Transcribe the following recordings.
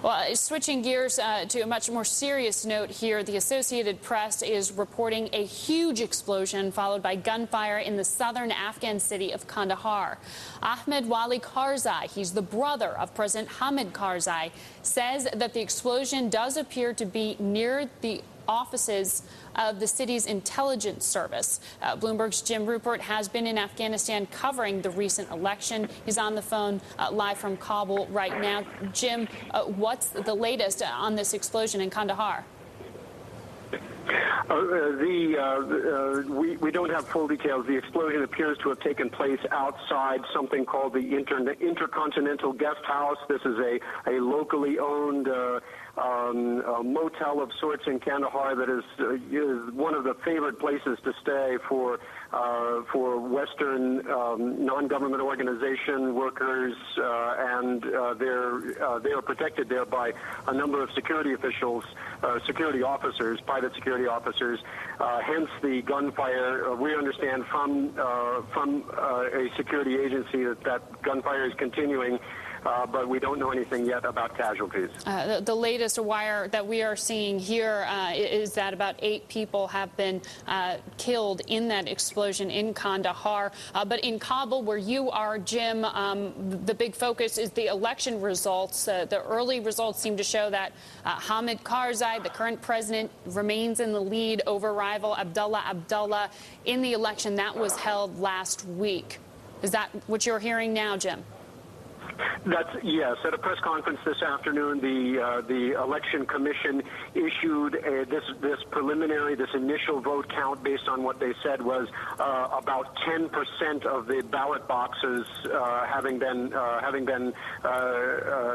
Well, switching gears to a much more serious note here, the Associated Press is reporting a huge explosion followed by gunfire in the southern Afghan city of Kandahar. Ahmed Wali Karzai, he's the brother of President Hamid Karzai, says that the explosion does appear to be near the offices of the city's intelligence service. Bloomberg's Jim Rupert has been in Afghanistan covering the recent election. He's on the phone live from Kabul right now. Jim, what's the latest on this explosion in Kandahar? We don't have full details. The explosion appears to have taken place outside something called the Intercontinental Guest House. This is a locally owned motel of sorts in Kandahar that is one of the favored places to stay for Western non-government organization workers, and they are protected there by a number of security officials, security officers, private security officers. Hence the gunfire. We understand from a security agency that gunfire is continuing. But we don't know anything yet about casualties. The latest wire that we are seeing here is that about 8 people have been killed in that explosion in Kandahar. But in Kabul, where you are, Jim, the big focus is the election results. The early results seem to show that Hamid Karzai, the current president, remains in the lead over rival Abdullah in the election that was held last week. Is that what you're hearing now, Jim? Yes. At a press conference this afternoon, the election commission issued this initial vote count based on what they said was about 10% of the ballot boxes having been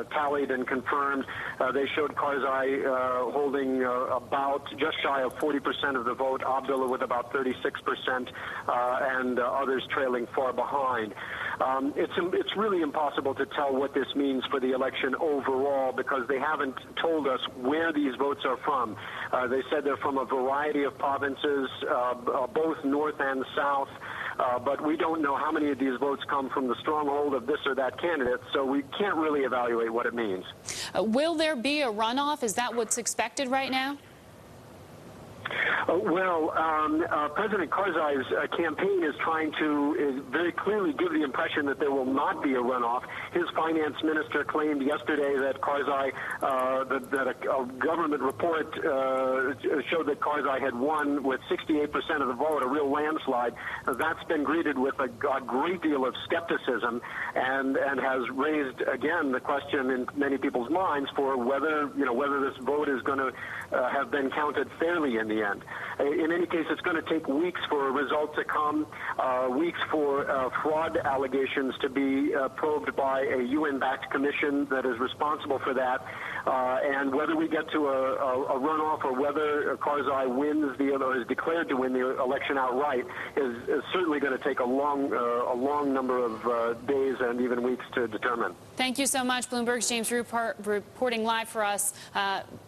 tallied and confirmed. They showed Karzai holding about just shy of 40% of the vote, Abdullah with about 36%, and others trailing far behind. It's really impossible to tell what this means for the election overall because they haven't told us where these votes are from. They said they're from a variety of provinces, both north and south, but we don't know how many of these votes come from the stronghold of this or that candidate, so we can't really evaluate what it means. Will there be a runoff? Is that what's expected right now? President Karzai's campaign is trying to very clearly give the impression that there will not be a runoff. His finance minister claimed yesterday that Karzai, that a government report showed that Karzai had won with 68% of the vote, a real landslide. That's been greeted with a great deal of skepticism and has raised again the question in many people's minds for whether this vote is going to have been counted fairly in the end. In any case, it's going to take weeks for a result to come, weeks for fraud allegations to be probed by a UN-backed commission that is responsible for that. And whether we get to a runoff or whether Karzai wins or is declared to win the election outright is certainly going to take a long number of days and even weeks to determine. Thank you so much. Bloomberg's James Rupert reporting live for us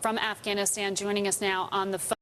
from Afghanistan, joining us now on the phone.